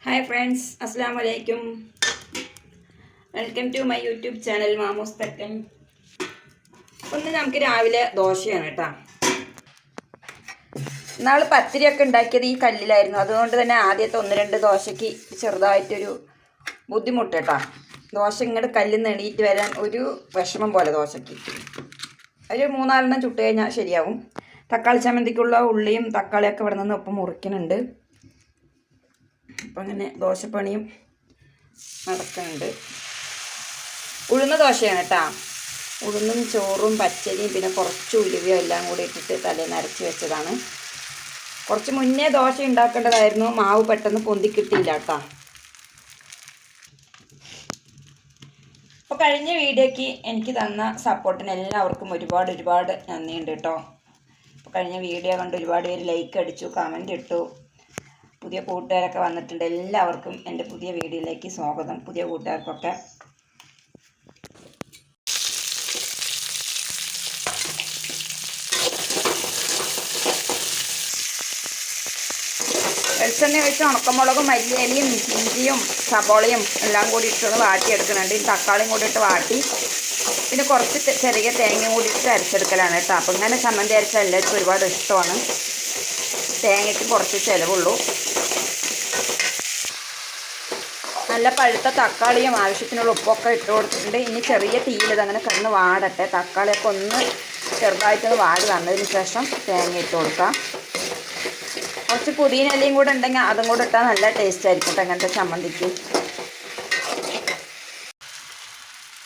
Hi friends, അസ്സാം വലൈക്കും. Welcome to my YouTube channel Mamoos Thekkan. ഒന്ന് നമുക്ക് രാവിലെ ദോശയാണ് കേട്ടോ. നാളെ പത്തിരിയൊക്കെ ഉണ്ടാക്കിയത് ഈ കല്ലിലായിരുന്നു. അതുകൊണ്ട് തന്നെ ആദ്യത്തെ 1-2 ദോശയ്ക്ക് ചെറുതായിട്ടൊരു ബുദ്ധിമുട്ട് കേട്ടോ. ദോശ ഇങ്ങോട്ട് കല്ലിൽ നിന്ന് എണീറ്റ് വരാൻ ഒരു വിഷമം പോലെ ദോശയ്ക്ക്. ഒരു 3-4 ചുട്ട് കഴിഞ്ഞാൽ ശരിയാവും. തക്കാളി ചമ്മന്തിക്കുള്ള ഉള്ളിയും തക്കാളിയൊക്കെ ഇവിടെ നിന്ന് ഒപ്പം മുറിക്കുന്നുണ്ട്. അപ്പം അങ്ങനെ ദോശപ്പണിയും നടക്കുന്നുണ്ട്. ഉഴുന്ന ദോശയാണ് കേട്ടോ. ഉഴുന്നും ചോറും പച്ചരിയും പിന്നെ കുറച്ച് ഉലുവയും എല്ലാം കൂടി ഇട്ടിട്ട് തലേന്ന് അരച്ച് വെച്ചതാണ്. കുറച്ച് മുന്നേ ദോശ ഉണ്ടാക്കേണ്ടതായിരുന്നു, മാവ് പെട്ടെന്ന് പൊന്തി കിട്ടിയില്ല കേട്ടോ. അപ്പോൾ കഴിഞ്ഞ വീഡിയോയ്ക്ക് എനിക്ക് തന്ന സപ്പോർട്ടിന് എല്ലാവർക്കും ഒരുപാട് നന്ദിയുണ്ട് കേട്ടോ. അപ്പോൾ കഴിഞ്ഞ വീഡിയോ കണ്ട് ഒരുപാട് പേര് ലൈക്ക് അടിച്ചു, കമൻ്റ് ഇട്ടു. പുതിയ കൂട്ടുകാരൊക്കെ വന്നിട്ടുണ്ട്. എല്ലാവർക്കും എൻ്റെ പുതിയ വീഡിയോയിലേക്ക് സ്വാഗതം. പുതിയ കൂട്ടുകാർക്കൊക്കെ വെളിച്ചെണ്ണ വെച്ച് ഉണക്കമുളകും മല്ലിയിലയും ഇഞ്ചിയും സബോളയും എല്ലാം കൂടി ഇട്ടൊന്ന് വാട്ടിയെടുക്കുന്നുണ്ട്. ഈ തക്കാളിയും കൂടി ഇട്ട് വാട്ടി പിന്നെ കുറച്ച് ചെറിയ തേങ്ങയും കൂടി ഇട്ട് അരച്ചെടുക്കലാണ് കേട്ടോ. അപ്പം ഇങ്ങനെ ചമ്മന്തി അരച്ചാൽ എല്ലാവർക്കും ഒരുപാട് ഇഷ്ടമാണ്. തേങ്ങയ്ക്ക് കുറച്ച് ചിലവുള്ളൂ. നല്ല പഴുത്ത തക്കാളിയും ആവശ്യത്തിനുള്ള ഉപ്പൊക്കെ ഇട്ട് കൊടുത്തിട്ടുണ്ട്. ഇനി ചെറിയ തീയിൽ അങ്ങനെ കിടന്ന് വാടട്ടെ. തക്കാളിയൊക്കെ ഒന്ന് ചെറുതായിട്ടൊന്ന് വാടി വന്നതിന് ശേഷം തേങ്ങ ഇട്ട് കൊടുക്കാം. കുറച്ച് പുതിനയിലയും കൂടെ ഉണ്ടെങ്കിൽ അതും കൂടെ ഇട്ടാൽ നല്ല ടേസ്റ്റ് ആയിരിക്കും അങ്ങനത്തെ ചമ്മന്തിക്ക്.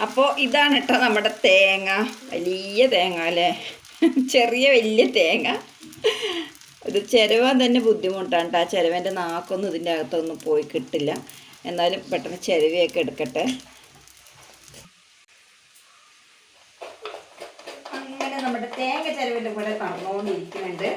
അപ്പോൾ ഇതാണ് കേട്ടോ നമ്മുടെ തേങ്ങ. വലിയ തേങ്ങ അല്ലേ, വലിയ തേങ്ങ. ഇത് ചിരവാൻ തന്നെ ബുദ്ധിമുട്ടാണ് കേട്ടോ. ആ ചിരവൻ്റെ നാക്കൊന്നും ഇതിൻ്റെ അകത്തൊന്നും പോയി കിട്ടില്ല. എന്നാലും പെട്ടെന്ന് ചിരവിയൊക്കെ എടുക്കട്ടെ. അങ്ങനെ നമ്മുടെ തേങ്ങ ചിരവിൻ്റെ കൂടെ നടന്നുകൊണ്ടിരിക്കുന്നുണ്ട്.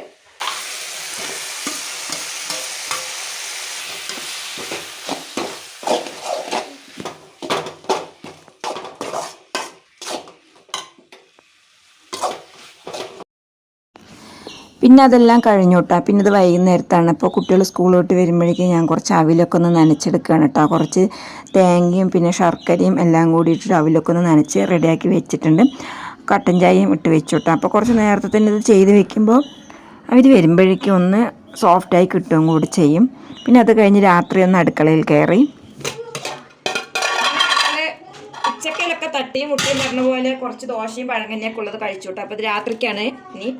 പിന്നെ അതെല്ലാം കഴിഞ്ഞു കേട്ടോ. പിന്നെ ഇത് വൈകുന്നേരത്താണ്. അപ്പോൾ കുട്ടികൾ സ്കൂൾ വിട്ട് വരുമ്പോഴേക്കും ഞാൻ കുറച്ച് അവിലൊക്കെ ഒന്ന് നനച്ചെടുക്കുകയാണ് കേട്ടോ. കുറച്ച് തേങ്ങയും പിന്നെ ശർക്കരയും എല്ലാം കൂടി ഇട്ടിട്ട് അവിലൊക്കെ ഒന്ന് നനച്ച് റെഡിയാക്കി വെച്ചിട്ടുണ്ട്. കട്ടൻ ചായയും ഇട്ട് വെച്ചു കേട്ടോ. അപ്പോൾ കുറച്ച് നേരത്തെ തന്നെ ഇത് ചെയ്ത് വെക്കുമ്പോൾ അവർ വരുമ്പോഴേക്കും ഒന്ന് സോഫ്റ്റായി കിട്ടുകയും കൂടി ചെയ്യും. പിന്നെ അത് കഴിഞ്ഞ് രാത്രി ഒന്ന് അടുക്കളയിൽ കയറി ഉച്ചക്കലൊക്കെ തട്ടിയും മുട്ടിയും പറഞ്ഞ പോലെ കുറച്ച് ദോശയും പഴങ്കഞ്ഞൊക്കെ ഉള്ളത് കഴിച്ചു കേട്ടോ. അപ്പോൾ ഇത് രാത്രിക്കാണ്. ഇനി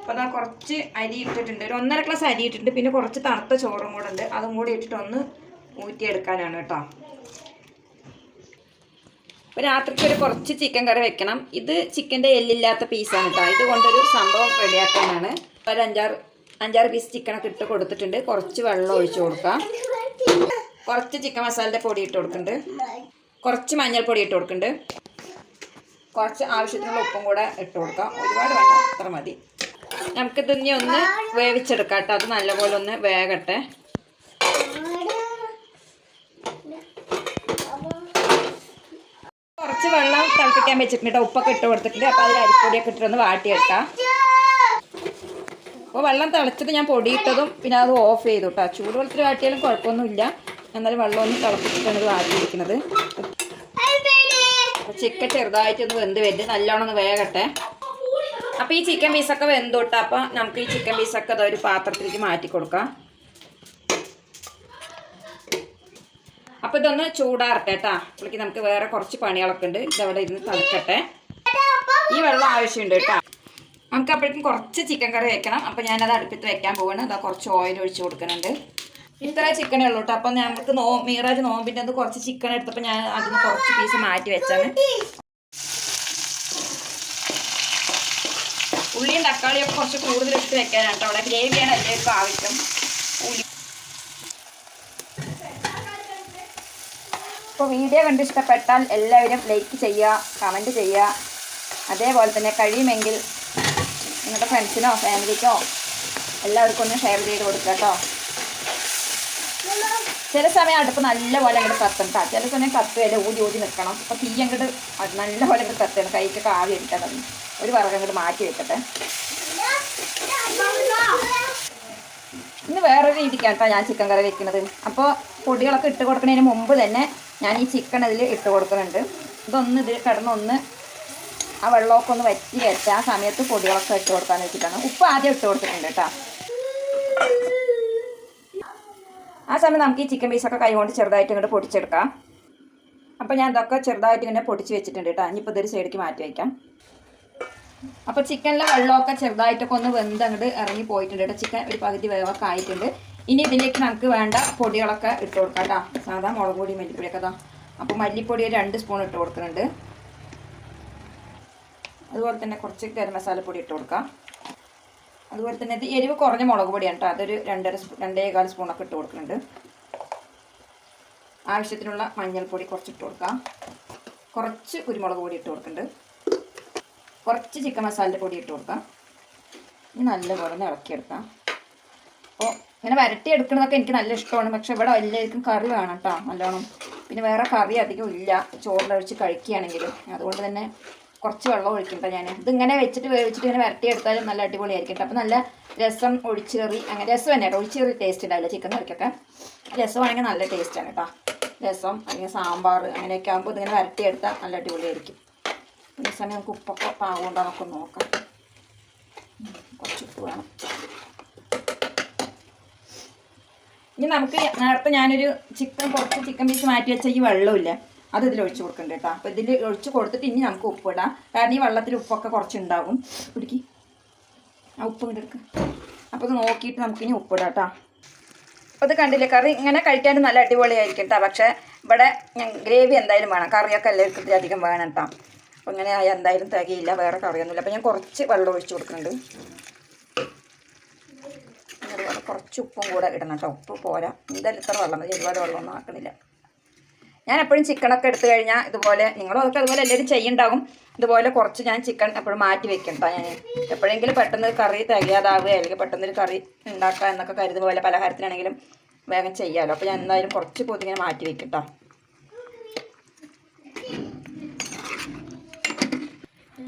അപ്പോൾ അതാ കുറച്ച് അരി ഇട്ടിട്ടുണ്ട്, ഒരു 1.5 ഗ്ലാസ് അരി ഇട്ടിട്ടുണ്ട്. പിന്നെ കുറച്ച് തണുത്ത ചോറും കൂടെ ഉണ്ട്, അതും കൂടി ഇട്ടിട്ട് ഒന്ന് ഊറ്റിയെടുക്കാനാണ് കേട്ടോ. അപ്പോൾ രാത്രിക്ക് കുറച്ച് ചിക്കൻ കറി വെക്കണം. ഇത് ചിക്കൻ്റെ എല്ലില്ലാത്ത പീസാണ് കേട്ടോ. ഇതുകൊണ്ടൊരു സംഭവം റെഡിയാക്കാനാണ്. ഒരു 5-6 പീസ് ചിക്കനൊക്കെ ഇട്ട് കൊടുത്തിട്ടുണ്ട്. കുറച്ച് വെള്ളം ഒഴിച്ച് കൊടുക്കാം. കുറച്ച് ചിക്കൻ മസാലയുടെ പൊടി ഇട്ട് കൊടുക്കുന്നുണ്ട്. കുറച്ച് മഞ്ഞൾപ്പൊടി ഇട്ട് കൊടുക്കുന്നുണ്ട്. കുറച്ച് ആവശ്യത്തിനുള്ള ഉപ്പും കൂടെ ഇട്ട് കൊടുക്കാം. ഒരുപാട് വേണ്ട, അത്ര മതി. നമുക്കിതിനി ഒന്ന് വേവിച്ചെടുക്കാം കേട്ടോ. അത് നല്ലപോലെ ഒന്ന് വേകട്ടെ. കുറച്ച് വെള്ളം തിളപ്പിക്കാൻ വെച്ചിട്ടുണ്ട് കേട്ടോ. ഉപ്പൊക്കെ ഇട്ട് കൊടുത്തിട്ടുണ്ട്. അപ്പോൾ അതിൽ അരിപ്പൊടിയൊക്കെ ഇട്ടിട്ടൊന്ന് വാട്ടിയെടുക്കാം. അപ്പോൾ വെള്ളം തിളച്ചത് ഞാൻ പൊടിയിട്ടതും പിന്നെ അത് ഓഫ് ചെയ്തു കേട്ടോ. ചൂടുവെള്ളത്തിൽ വാട്ടിയാലും കുഴപ്പമൊന്നുമില്ല. എന്നാലും വെള്ളം ഒന്ന് തിളപ്പിച്ചിട്ടാണ് ഇത് വാട്ടിയിരിക്കുന്നത്. അപ്പോൾ ചിക്കൻ ചെറുതായിട്ടൊന്ന് വെന്ത് വരും, നല്ലോണം ഒന്ന് വേകട്ടെ. അപ്പോൾ ഈ ചിക്കൻ പീസൊക്കെ വെന്തോട്ടെ. അപ്പോൾ നമുക്ക് ഈ ചിക്കൻ പീസൊക്കെ അതൊരു പാത്രത്തിലേക്ക് മാറ്റി കൊടുക്കാം. അപ്പോൾ ഇതൊന്ന് ചൂടാറട്ടെ കേട്ടോ. അപ്പോഴേക്ക് നമുക്ക് വേറെ കുറച്ച് പണികളൊക്കെ ഉണ്ട്. ഇതവിടെ ഇരുന്ന് തണുക്കട്ടെ. ഈ വെള്ളം ആവശ്യമുണ്ട് കേട്ടോ. നമുക്ക് അപ്പോഴേക്കും കുറച്ച് ചിക്കൻ കറി വെക്കണം. അപ്പോൾ ഞാനത് അടുപ്പത്ത് വെക്കാൻ പോവാണ്. അതാ കുറച്ച് ഓയിൽ ഒഴിച്ച് കൊടുക്കുന്നുണ്ട്. ഇത്ര ചിക്കനേ ഉള്ളൂ കേട്ടോ. അപ്പോൾ നമുക്ക് മീറാജ് നോമ്പിൻ്റെ അത് കുറച്ച് ചിക്കൻ എടുത്തപ്പോൾ ഞാൻ അതിന് കുറച്ച് പീസ് മാറ്റി വെച്ചാണ്. ഉള്ളിയും തക്കാളിയൊക്കെ കുറച്ച് കൂടുതൽ ഇട്ട് വെക്കാനാണ് കേട്ടോ. അവിടെ ഗ്രേവിയാണ് എല്ലാവർക്കും ആവശ്യം. അപ്പോൾ വീഡിയോ കണ്ട് ഇഷ്ടപ്പെട്ടാൽ എല്ലാവരും ലൈക്ക് ചെയ്യുക, കമൻറ്റ് ചെയ്യുക. അതേപോലെ തന്നെ കഴിയുമെങ്കിൽ നിങ്ങളുടെ ഫ്രണ്ട്സിനോ ഫാമിലിക്കോ എല്ലാവർക്കും ഒന്ന് ഷെയർ ചെയ്ത് കൊടുക്കുക കേട്ടോ. ചില സമയം അടുപ്പ് നല്ലപോലെ അങ്ങോട്ട് കത്തും കേട്ടോ. ചില സമയം കത്തുകയല്ല, ഊതി നിൽക്കണം. അപ്പോൾ തീ അങ്ങോട്ട് നല്ലപോലെ അങ്ങോട്ട് കത്തണം. കൈക്കൊക്കെ ആവി എടുക്കണം. ഒരു വറക് അങ്ങോട്ട് മാറ്റി വെക്കട്ടെ. ഇന്ന് വേറൊരു രീതിക്കാണ് കേട്ടോ ഞാൻ ചിക്കൻ കറി വെക്കുന്നത്. അപ്പോൾ പൊടികളൊക്കെ ഇട്ട് കൊടുക്കുന്നതിന് മുമ്പ് തന്നെ ഞാൻ ഈ ചിക്കൻ അതിൽ ഇട്ട് കൊടുക്കുന്നുണ്ട്. ഇതൊന്ന് ഇതിൽ കിടന്നൊന്ന് ആ വെള്ളമൊക്കെ ഒന്ന് വറ്റി വെച്ച് ആ സമയത്ത് പൊടികളൊക്കെ ഇട്ട് കൊടുക്കാന്ന് വെച്ചിട്ടാണ്. ഉപ്പ് ആദ്യം ഇട്ട് കൊടുത്തിട്ടുണ്ട് കേട്ടോ. ആ സമയം നമുക്ക് ഈ ചിക്കൻ പീസൊക്കെ കൈ കൊണ്ട് ചെറുതായിട്ട് ഇങ്ങോട്ട് പൊടിച്ചെടുക്കാം. അപ്പോൾ ഞാൻ ഇതൊക്കെ ചെറുതായിട്ട് ഇങ്ങനെ പൊടിച്ച് വെച്ചിട്ടുണ്ട് കേട്ടോ. ഇനിയിപ്പോൾ ഇതൊരു സൈഡിലേക്ക് മാറ്റി വയ്ക്കാം. അപ്പോൾ ചിക്കനിലെ വെള്ളമൊക്കെ ചെറുതായിട്ടൊക്കെ ഒന്ന് വെന്ത് അങ്ങോട്ട് ഇറങ്ങി പോയിട്ടുണ്ട് കേട്ടോ. ചിക്കൻ ഒരു പകുതി വേവൊക്കെ ആയിട്ടുണ്ട്. ഇനി ഇതിലേക്ക് നമുക്ക് വേണ്ട പൊടികളൊക്കെ ഇട്ട് കൊടുക്കാം കേട്ടോ. സാധാ മുളക് പൊടി മല്ലിപ്പൊടിയൊക്കെ ഇതാ. അപ്പോൾ മല്ലിപ്പൊടി 2 സ്പൂൺ ഇട്ട് കൊടുക്കുന്നുണ്ട്. അതുപോലെ തന്നെ കുറച്ച് ഗരം മസാലപ്പൊടി ഇട്ട് കൊടുക്കാം. അതുപോലെ തന്നെ ഇത് എരിവ് കുറഞ്ഞ മുളക് പൊടിയാണ് കേട്ടോ. അതൊരു 2.5 സ്പൂണൊക്കെ ഇട്ട് കൊടുക്കുന്നുണ്ട്. ആവശ്യത്തിനുള്ള മഞ്ഞൾപ്പൊടി കുറച്ചിട്ട് കൊടുക്കാം. കുറച്ച് കുരുമുളക് പൊടി ഇട്ട് കൊടുക്കുന്നുണ്ട്. കുറച്ച് ചിക്കൻ മസാലയുടെ പൊടി ഇട്ട് കൊടുക്കാം. ഇനി നല്ലപോലെ ഒന്ന് ഇളക്കിയെടുക്കാം. അപ്പോൾ ഇങ്ങനെ വരട്ടി എടുക്കുന്നതൊക്കെ എനിക്ക് നല്ല ഇഷ്ടമാണ്. പക്ഷെ ഇവിടെ എല്ലാവർക്കും കറി വേണം കേട്ടോ നല്ലോണം. പിന്നെ വേറെ കറി അധികം ഇല്ല ചോറിലൊഴിച്ച് കഴിക്കുകയാണെങ്കിലും. അതുകൊണ്ട് തന്നെ കുറച്ച് വെള്ളം ഒഴിക്കണ്ട ഞാൻ. ഇതിങ്ങനെ വെച്ചിട്ട് വേവിച്ചിട്ട് ഇങ്ങനെ വരട്ടി എടുത്താലും നല്ല അടിപൊളിയായിരിക്കും കേട്ടോ. അപ്പോൾ നല്ല രസം ഒഴിച്ച് കറി അങ്ങനെ രസം തന്നെ കേട്ടോ. ഒഴിച്ച് കറി ടേസ്റ്റ് ഉണ്ടാവില്ല ചിക്കൻ കറിക്കൊക്കെ. രസമാണെങ്കിൽ നല്ല ടേസ്റ്റാണ് കേട്ടോ. രസം അല്ലെങ്കിൽ സാമ്പാർ അങ്ങനെയൊക്കെ ആകുമ്പോൾ ഇതിങ്ങനെ വരട്ടി എടുത്താൽ നല്ല അടിപൊളിയായിരിക്കും. ഈ സമയം നമുക്ക് ഉപ്പൊക്കെ പാകമുണ്ടോ നമുക്ക് നോക്കാം. കുറച്ച് ഉപ്പ് വേണം. ഇനി നമുക്ക് നേരത്തെ ഞാനൊരു കുറച്ച് ചിക്കൻ പീസ് മാറ്റി വെച്ച ഈ വെള്ളമില്ല അത് ഇതിൽ ഒഴിച്ച് കൊടുക്കണ്ട കേട്ടോ. അപ്പോൾ ഇതിൽ ഒഴിച്ച് കൊടുത്തിട്ട് ഇനി നമുക്ക് ഉപ്പ് ഇടാം. കാരണം ഈ വെള്ളത്തിൽ ഉപ്പൊക്കെ കുറച്ചുണ്ടാകും. പിടിക്ക് ആ ഉപ്പ് ഇങ്ങോട്ട് എടുക്കുക. അപ്പോൾ ഇത് നോക്കിയിട്ട് നമുക്കിനി ഉപ്പിടാം കേട്ടോ. അപ്പോൾ ഇത് കണ്ടില്ലേ കറി ഇങ്ങനെ കഴിക്കാനും നല്ല അടിപൊളിയായിരിക്കും കേട്ടോ. പക്ഷേ ഇവിടെ ഗ്രേവി എന്തായാലും വേണം. കറിയൊക്കെ എല്ലാവർക്കും ഇതിലധികം വേണം കേട്ടോ. അപ്പോൾ ഇങ്ങനെ എന്തായാലും തികയില്ല. വേറെ കറിയൊന്നുമില്ല. അപ്പോൾ ഞാൻ കുറച്ച് വെള്ളം ഒഴിച്ച് കൊടുക്കുന്നുണ്ട്. അതുപോലെ കുറച്ച് ഉപ്പും കൂടെ ഇടണം കേട്ടോ. ഉപ്പ് പോരാ. എന്തായാലും ഇത്ര വെള്ളം മതി. ഒരുപാട് വെള്ളമൊന്നും ആക്കണില്ല. ഞാൻ എപ്പോഴും ചിക്കനൊക്കെ എടുത്തു കഴിഞ്ഞാൽ ഇതുപോലെ നിങ്ങളും അതൊക്കെ അതുപോലെ എല്ലാവരും ചെയ്യുന്നുണ്ടാകും. ഇതുപോലെ കുറച്ച് ഞാൻ ചിക്കൻ എപ്പോഴും മാറ്റി വെക്കണ്ട. ഞാൻ എപ്പോഴെങ്കിലും പെട്ടെന്ന് കറി തികയാതാവുക അല്ലെങ്കിൽ പെട്ടെന്നൊരു കറി ഉണ്ടാക്കുക എന്നൊക്കെ കരുതുന്ന പോലെ പലഹാരത്തിനാണെങ്കിലും വേഗം ചെയ്യാമല്ലോ. അപ്പോൾ ഞാൻ എന്തായാലും കുറച്ച് പൊതിങ്ങനെ മാറ്റി വെക്കട്ടോ.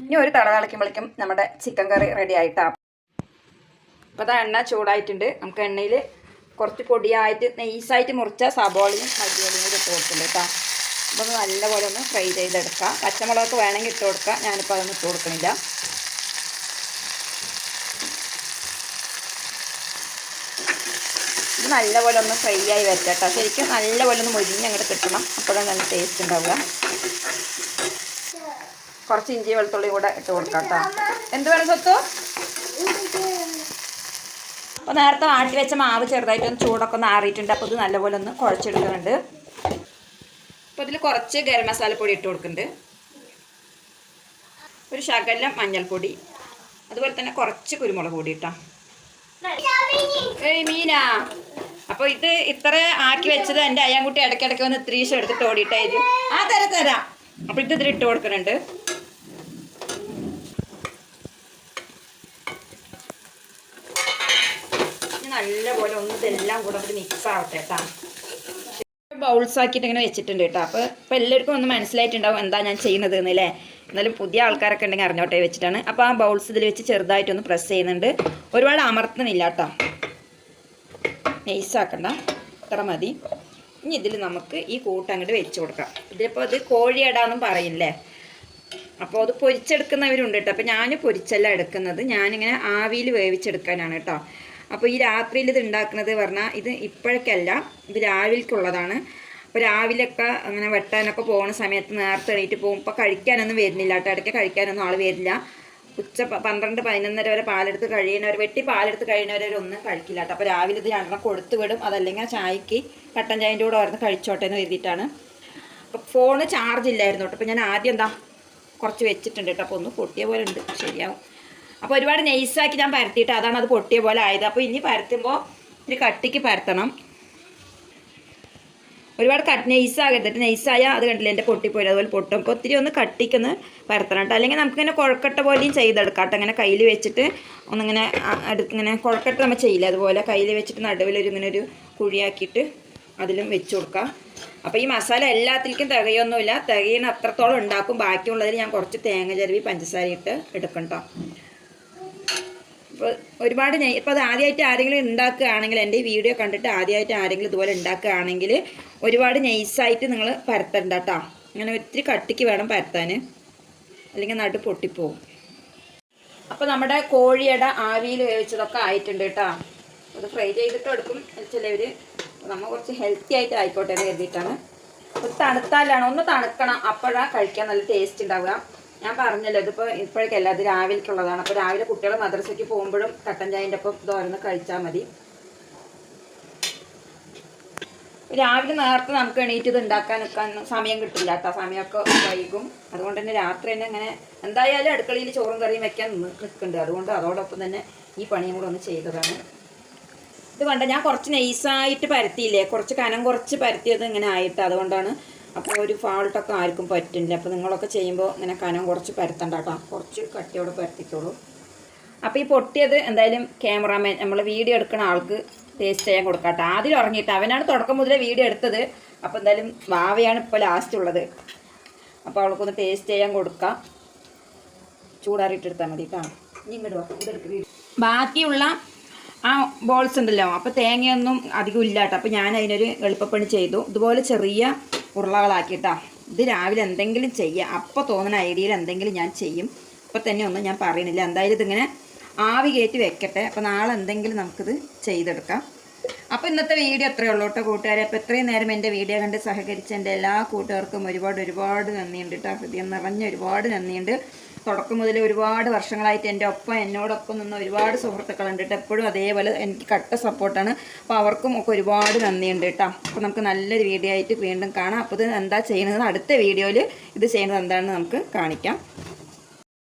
ഇനി ഒരു തട തിളയ്ക്കുമ്പോഴേക്കും നമ്മുടെ ചിക്കൻ കറി റെഡി ആയിട്ടാണ്. അപ്പോൾ അത് എണ്ണ ചൂടായിട്ടുണ്ട്. നമുക്ക് എണ്ണയിൽ കുറച്ച് പൊടിയായിട്ട് നൈസായിട്ട് മുറിച്ച സബോളയും മല്ലിയിലയും കൂടി ഇട്ട് കൊടുക്കുന്നുണ്ട് കേട്ടോ. അപ്പോൾ നല്ലപോലെ ഒന്ന് ഫ്രൈ ചെയ്തെടുക്കാം. പച്ചമുളകൊക്കെ വേണമെങ്കിൽ ഇട്ട് കൊടുക്കാം. ഞാനിപ്പോൾ അതൊന്നും ഇട്ട് കൊടുക്കണില്ല. ഇത് നല്ലപോലെ ഒന്ന് ഫ്രൈ ആയി വരട്ടെ കേട്ടോ. ശരിക്കും നല്ലപോലെ ഒന്ന് മുരിഞ്ഞ് അങ്ങോട്ട് കിട്ടണം. അപ്പോഴാണ് നല്ല ടേസ്റ്റ് ഉണ്ടാവുക. കുറച്ച് ഇഞ്ചി വെളുത്തുള്ളി കൂടെ ഇട്ട് കൊടുക്കാം കേട്ടോ. എന്ത് വേണം സ്വത്തോ? അപ്പോൾ നേരത്തെ ആട്ടി വെച്ച മാവ് ചെറുതായിട്ടൊന്ന് ചൂടൊക്കെ ഒന്ന് ആറിയിട്ടുണ്ട്. അപ്പോൾ ഇത് നല്ലപോലെ ഒന്ന് കുഴച്ചെടുക്കുന്നുണ്ട്. അപ്പോൾ ഇതിൽ കുറച്ച് ഗരം മസാലപ്പൊടി ഇട്ട് കൊടുക്കുന്നുണ്ട്. ഒരു ശകലം മഞ്ഞൾപ്പൊടി, അതുപോലെ തന്നെ കുറച്ച് കുരുമുളക് പൊടി ഇട്ടാ. മീനാ അപ്പോൾ ഇത് ഇത്ര ആക്കി വെച്ചത് എൻ്റെ അയ്യാൻകുട്ടി ഇടയ്ക്കിടയ്ക്ക് വന്ന് ഇത്രീശം എടുത്തിട്ട് ഓടിയിട്ടായിരുന്നു. ആ തരാം. അപ്പോൾ ഇത് ഇതിലിട്ട് കൊടുക്കുന്നുണ്ട്. നല്ലപോലെ ഒന്ന് ഇതെല്ലാം കൂടെ ഒരു മിക്സ് ആവട്ടെ കേട്ടോ. ബൗൾസ് ആക്കിയിട്ട് ഇങ്ങനെ വെച്ചിട്ടുണ്ട് കേട്ടോ. അപ്പോൾ എല്ലാവർക്കും ഒന്ന് മനസ്സിലായിട്ടുണ്ടാവും എന്താ ഞാൻ ചെയ്യുന്നത് എന്നല്ലേ. എന്നാലും പുതിയ ആൾക്കാരൊക്കെ ഉണ്ടെങ്കിൽ അറിഞ്ഞോട്ടെ വെച്ചിട്ടാണ്. അപ്പോൾ ആ ബൗൾസ് ഇതിൽ വെച്ച് ചെറുതായിട്ടൊന്ന് പ്രസ് ചെയ്യുന്നുണ്ട്. ഒരുപാട് അമർത്തുന്നില്ല കേട്ടോ. നൈസാക്കണ്ട, ഇത്ര മതി. ഇനി ഇതിൽ നമുക്ക് ഈ കൂട്ട് അങ്ങോട്ട് വെച്ച് കൊടുക്കാം. ഇതിലിപ്പോൾ ഇത് കോഴിയടാന്നും പറയില്ലേ. അപ്പോൾ അത് പൊരിച്ചെടുക്കുന്നവരുണ്ട് കേട്ടോ. അപ്പോൾ ഞാൻ പൊരിച്ചല്ല എടുക്കുന്നത്. ഞാനിങ്ങനെ ആവിയിൽ വേവിച്ചെടുക്കാനാണ് കേട്ടോ. അപ്പോൾ ഈ രാത്രിയിൽ ഇത് ഉണ്ടാക്കുന്നത് പറഞ്ഞാൽ ഇത് ഇപ്പോഴേക്കല്ല, ഇത് രാവിലേക്കുള്ളതാണ്. അപ്പോൾ രാവിലെയൊക്കെ അങ്ങനെ വെട്ടാനൊക്കെ പോകുന്ന സമയത്ത് നേരത്തെ എണീറ്റ് പോകും. ഇപ്പോൾ കഴിക്കാനൊന്നും വരുന്നില്ല കേട്ടോ. ഇടയ്ക്ക് കഴിക്കാനൊന്നും ആൾ വരില്ല. ഉച്ച 12-11 വരെ പാലെടുത്ത് കഴിയുന്നവർ, വെട്ടി പാലെടുത്ത് കഴിയുന്നവരൊന്നും കഴിക്കില്ല കേട്ടോ. അപ്പോൾ രാവിലെ ഇത് രണ്ടെണ്ണം കൊടുത്ത് വിടും. അതല്ലെങ്കിൽ ചായക്ക് കട്ടൻ ചായൻ്റെ കൂടെ ഓർന്ന് കഴിച്ചോട്ടെ എന്ന് കരുതിയിട്ടാണ്. അപ്പോൾ ഫോണ് ചാർജ് ഇല്ലായിരുന്നു കേട്ടോ. അപ്പോൾ ഞാൻ ആദ്യം കുറച്ച് വെച്ചിട്ടുണ്ട് കേട്ടോ. അപ്പോൾ ഒന്ന് പൊട്ടിയ പോലെ ഉണ്ട്, ശരിയാവും. അപ്പോൾ ഒരുപാട് നൈസാക്കി ഞാൻ പരത്തിയിട്ട് അതാണ് അത് പൊട്ടിയ പോലെ ആയത്. അപ്പോൾ ഇനി പരത്തുമ്പോൾ ഇത്തിരി കട്ടിക്ക് പരത്തണം. ഒരുപാട് നൈസാകരുത്. നൈസായാൽ അത് കണ്ടില്ല എൻ്റെ പൊട്ടിപ്പോയി, അതുപോലെ പൊട്ടും. അപ്പോൾ ഒത്തിരി ഒന്ന് കട്ടിക്കൊന്ന് പരത്തണം കേട്ടോ. അല്ലെങ്കിൽ നമുക്കിങ്ങനെ കുഴക്കട്ട പോലെയും ചെയ്തെടുക്കാം കേട്ടോ. അങ്ങനെ കയ്യിൽ വെച്ചിട്ട് ഒന്നിങ്ങനെ ഇങ്ങനെ കുഴക്കട്ട നമ്മൾ ചെയ്യില്ല, അതുപോലെ കയ്യിൽ വെച്ചിട്ട് നടുവിലൊരു ഇങ്ങനെ ഒരു കുഴിയാക്കിയിട്ട് അതിലും വെച്ച് കൊടുക്കാം. അപ്പോൾ ഈ മസാല എല്ലാത്തിലേക്കും തികയൊന്നുമില്ല. തികയുന്ന അത്രത്തോളം ഉണ്ടാക്കും. ബാക്കിയുള്ളതിൽ ഞാൻ കുറച്ച് തേങ്ങ ചിരവി പഞ്ചസാര ഇട്ട് എടുക്കും കേട്ടോ. അപ്പോൾ ഒരുപാട് ഇപ്പോൾ അത് ആദ്യമായിട്ട് ആരെങ്കിലും ഉണ്ടാക്കുകയാണെങ്കിൽ എൻ്റെ ഈ വീഡിയോ കണ്ടിട്ട് ആദ്യമായിട്ട് ആരെങ്കിലും ഇതുപോലെ ഉണ്ടാക്കുകയാണെങ്കിൽ ഒരുപാട് നൈസായിട്ട് നിങ്ങൾ പരത്തണ്ട കേട്ടോ. അങ്ങനെ ഒത്തിരി കട്ടിക്ക് വേണം പരത്താൻ, അല്ലെങ്കിൽ നടു പൊട്ടിപ്പോവും. അപ്പോൾ നമ്മുടെ കോഴിയുടെ ആവിയിൽ വേവിച്ചതൊക്കെ ആയിട്ടുണ്ട് കേട്ടോ. അത് ഫ്രൈ ചെയ്തിട്ട് എടുക്കും ചിലവർ. നമ്മൾ കുറച്ച് ഹെൽത്തി ആയിട്ട് ആയിക്കോട്ടെ എന്ന് കരുതിയിട്ടാണ്. അപ്പോൾ തണുത്താലാണ്, ഒന്ന് തണുക്കണം, അപ്പോഴാണ് കഴിക്കാൻ നല്ല ടേസ്റ്റ് ഉണ്ടാവുക. ഞാൻ പറഞ്ഞല്ലോ ഇതിപ്പോൾ ഇപ്പോഴേക്കല്ല, അത് രാവിലേക്കുള്ളതാണ്. അപ്പോൾ രാവിലെ കുട്ടികൾ മദ്രസയ്ക്ക് പോകുമ്പോഴും കട്ടൻ ചായൻ്റെ ഒപ്പം ഇതോരോന്ന് കഴിച്ചാൽ മതി. രാവിലെ നേരത്തെ നമുക്ക് എണീറ്റ് ഇത് ഉണ്ടാക്കാൻ സമയം കിട്ടില്ല കേട്ടോ, സമയമൊക്കെ വൈകും. അതുകൊണ്ട് തന്നെ രാത്രി തന്നെ അങ്ങനെ എന്തായാലും അടുക്കളയിൽ ചോറും കറിയും വെക്കാൻ നിൽക്കുന്നുണ്ട്. അതുകൊണ്ട് അതോടൊപ്പം തന്നെ ഈ പണിയും കൂടെ ഒന്ന് ചെയ്തതാണ്. ഇത് കണ്ട ഞാൻ കുറച്ച് നൈസായിട്ട് പരത്തിയില്ലേ, കുറച്ച് കനം കുറച്ച് പരത്തിയത് ഇങ്ങനെ ആയിട്ട്, അതുകൊണ്ടാണ്. അപ്പോൾ ഒരു ഫാൾട്ടൊക്കെ ആർക്കും പറ്റില്ല. അപ്പോൾ നിങ്ങളൊക്കെ ചെയ്യുമ്പോൾ ഇങ്ങനെ കനം കുറച്ച് പരത്തണ്ട കേട്ടോ, കുറച്ച് കട്ടിയോടെ പരത്തിക്കോളൂ. അപ്പോൾ ഈ പൊട്ടിയത് എന്തായാലും ക്യാമറാമാൻ, നമ്മൾ വീഡിയോ എടുക്കുന്ന ആൾക്ക് ടേസ്റ്റ് ചെയ്യാൻ കൊടുക്കാം കേട്ടോ. ആദ്യം ഉറങ്ങിയിട്ട് അവനാണ് തുടക്കം മുതലേ വീഡിയോ എടുത്തത്. അപ്പോൾ എന്തായാലും വാവയാണ് ഇപ്പോൾ ലാസ്റ്റ് ഉള്ളത്. അപ്പോൾ അവൾക്കൊന്ന് ടേസ്റ്റ് ചെയ്യാൻ കൊടുക്കാം. ചൂടാറിയിട്ടെടുത്താൽ മതി കേട്ടോ. ഇനി ഇങ്ങോട്ട് ബാക്കിയുള്ള ആ ബോൾസ് ഉണ്ടല്ലോ, അപ്പോൾ തേങ്ങയൊന്നും അധികം ഇല്ല കേട്ടോ. അപ്പോൾ ഞാൻ അതിനൊരു എളുപ്പപ്പണി ചെയ്തു. ഇതുപോലെ ചെറിയ ഉരുളകളാക്കിയിട്ടാ. ഇത് രാവിലെ എന്തെങ്കിലും ചെയ്യുക, അപ്പോൾ തോന്നുന്ന ഐഡിയയിൽ എന്തെങ്കിലും ഞാൻ ചെയ്യും. അപ്പോൾ തന്നെ ഒന്നും ഞാൻ പറയുന്നില്ല. എന്തായാലും ഇതിങ്ങനെ ആവി കയറ്റി വെക്കട്ടെ. അപ്പോൾ നാളെ എന്തെങ്കിലും നമുക്കിത് ചെയ്തെടുക്കാം. അപ്പോൾ ഇന്നത്തെ വീഡിയോ അത്രയേ ഉള്ളൂ കേട്ടോ കൂട്ടുകാരെ. അപ്പോൾ ഇത്രയും നേരം എൻ്റെ വീഡിയോ കണ്ട് സഹകരിച്ച എൻ്റെ എല്ലാ കൂട്ടുകാർക്കും ഒരുപാട് നന്ദിയുണ്ട് കേട്ടോ. ഹൃദയം നിറഞ്ഞ ഒരുപാട് നന്ദിയുണ്ട്. തുടക്കം മുതൽ ഒരുപാട് വർഷങ്ങളായിട്ട് എൻ്റെ എന്നോടൊപ്പം നിന്ന് ഒരുപാട് സുഹൃത്തുക്കളുണ്ട് കേട്ടോ. എപ്പോഴും അതേപോലെ എനിക്ക് കട്ട സപ്പോർട്ടാണ്. അപ്പോൾ അവർക്കും ഒക്കെ ഒരുപാട് നന്ദിയുണ്ട് കേട്ടോ. അപ്പോൾ നമുക്ക് നല്ലൊരു വീഡിയോ ആയിട്ട് വീണ്ടും കാണാം. അപ്പോൾ ഇത് എന്താ ചെയ്യുന്നത്, അടുത്ത വീഡിയോയിൽ ഇത് ചെയ്യുന്നത് എന്താണെന്ന് നമുക്ക് കാണിക്കാം.